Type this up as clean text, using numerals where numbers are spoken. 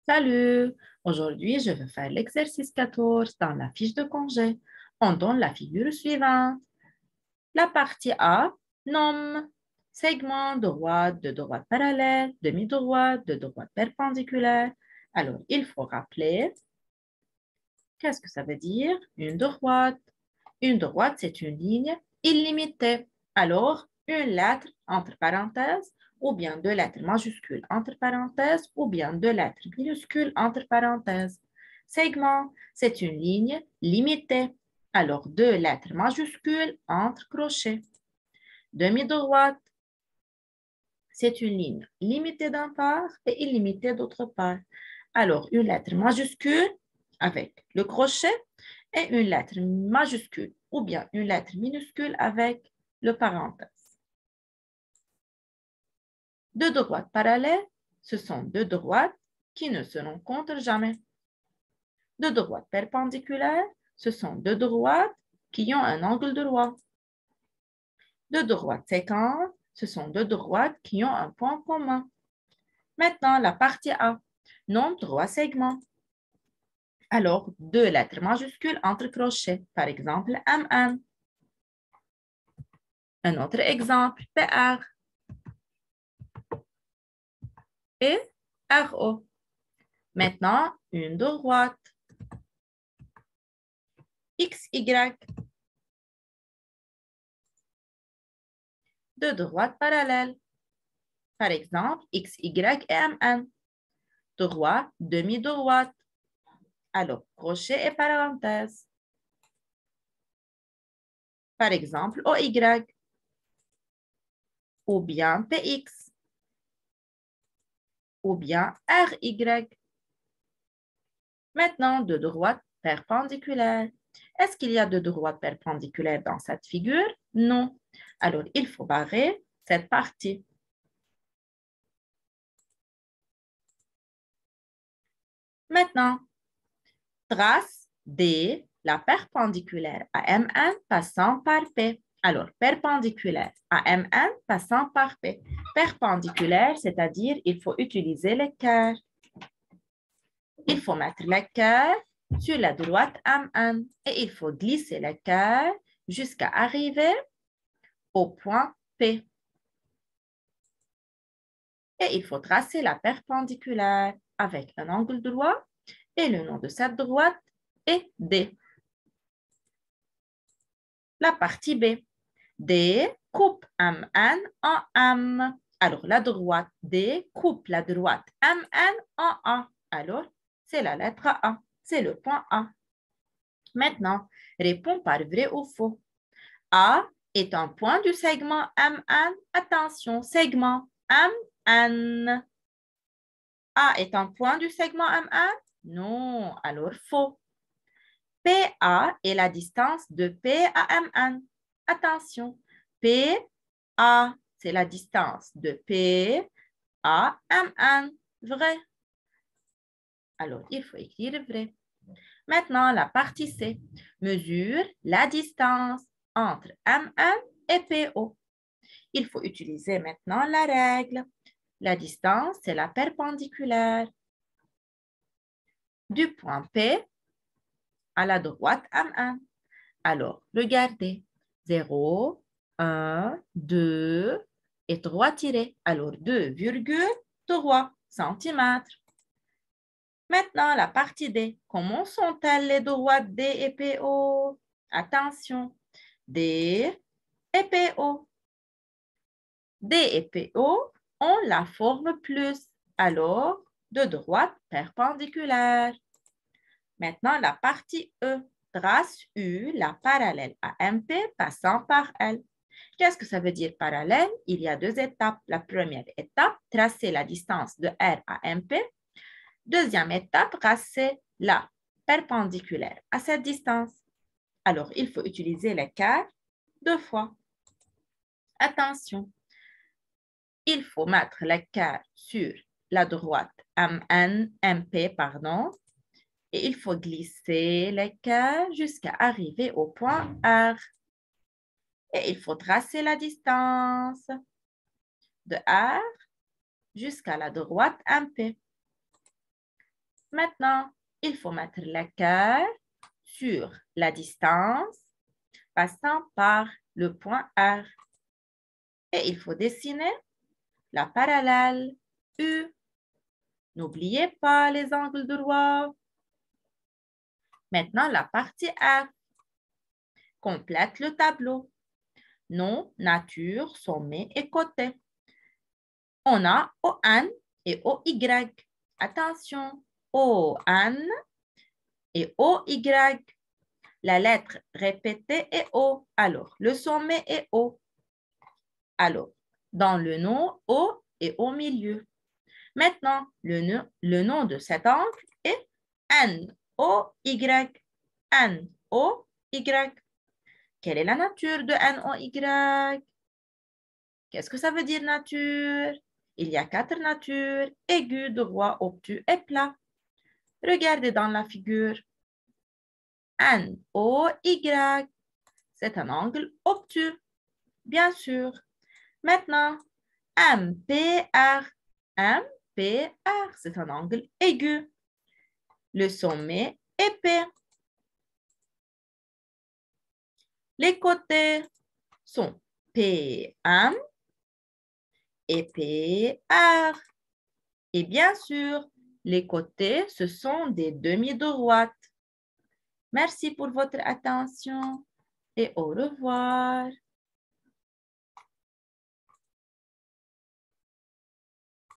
Salut! Aujourd'hui, je vais faire l'exercice 14 dans la fiche de congé. On donne la figure suivante. La partie A nomme segment droite de droite parallèle, demi-droite de droite perpendiculaire. Alors, il faut rappeler qu'est-ce que ça veut dire une droite. Une droite, c'est une ligne illimitée. Alors, une lettre entre parenthèses ou bien deux lettres majuscules entre parenthèses ou bien deux lettres minuscules entre parenthèses. Segment, c'est une ligne limitée. Alors, deux lettres majuscules entre crochets. Demi-droite, c'est une ligne limitée d'un part et illimitée d'autre part. Alors, une lettre majuscule avec le crochet et une lettre majuscule ou bien une lettre minuscule avec le parenthèse. Deux droites parallèles, ce sont deux droites qui ne se rencontrent jamais. Deux droites perpendiculaires, ce sont deux droites qui ont un angle droit. Deux droites séquentes, ce sont deux droites qui ont un point commun. Maintenant, la partie A, nomme trois segments. Alors, deux lettres majuscules entre crochets, par exemple MN. Un autre exemple, PR et RO. Maintenant, une droite. XY. Deux droites parallèles. Par exemple, XY et MN. Droite, demi-droite. Alors, crochet et parenthèse. Par exemple, OY. Ou bien PX. Ou bien RY. Maintenant, deux droites perpendiculaires. Est-ce qu'il y a deux droites perpendiculaires dans cette figure? Non. Alors, il faut barrer cette partie. Maintenant, trace D, la perpendiculaire à MN passant par P. Alors, perpendiculaire à MN passant par P. Perpendiculaire, c'est-à-dire il faut utiliser l'équerre. Il faut mettre l'équerre sur la droite MN et il faut glisser l'équerre jusqu'à arriver au point P. Et il faut tracer la perpendiculaire avec un angle droit et le nom de cette droite est D. La partie B. D coupe MN en M. Alors, la droite D coupe la droite MN en A. Alors, c'est la lettre A. C'est le point A. Maintenant, réponds par vrai ou faux. A est un point du segment MN. Attention, segment MN. A est un point du segment MN? Non, alors faux. PA est la distance de P à MN. Attention, PA, c'est la distance de P à MN. Vrai. Alors, il faut écrire vrai. Maintenant, la partie C. Mesure la distance entre MN et PO. Il faut utiliser maintenant la règle. La distance, c'est la perpendiculaire du point P à la droite M1. Alors, regardez. 0, 1, 2 et 3 tirés. Alors, 2,3 cm. Maintenant, la partie D. Comment sont-elles les droites D et PO? Attention. D et PO. D et PO ont la forme plus. Alors, de droite perpendiculaire. Maintenant, la partie E. Trace U, la parallèle à MP passant par elle. Qu'est-ce que ça veut dire parallèle? Il y a deux étapes. La première étape, tracer la distance de R à MP. Deuxième étape, tracer la perpendiculaire à cette distance. Alors, il faut utiliser l'équerre deux fois. Attention, il faut mettre l'équerre sur la droite MP, pardon, et il faut glisser l'équerre jusqu'à arriver au point R. Et il faut tracer la distance de R jusqu'à la droite MP. Maintenant, il faut mettre l'équerre sur la distance passant par le point R. Et il faut dessiner la parallèle U. N'oubliez pas les angles droits. Maintenant, la partie F. Complète le tableau. Nom, nature, sommet et côté. On a ON et OY. Attention, ON et OY. La lettre répétée est O. Alors, le sommet est O. Alors, dans le nom, O est au milieu. Maintenant, le nom de cet angle est N-O-Y. N-O-Y. Quelle est la nature de N-O-Y? Qu'est-ce que ça veut dire nature? Il y a 4 natures, aigu, droit, obtus et plat. Regardez dans la figure. N-O-Y. C'est un angle obtus, bien sûr. Maintenant, MPR. MPR, c'est un angle aigu. Le sommet est P. Les côtés sont PM et PR. Et bien sûr, les côtés, ce sont des demi-droites. Merci pour votre attention et au revoir.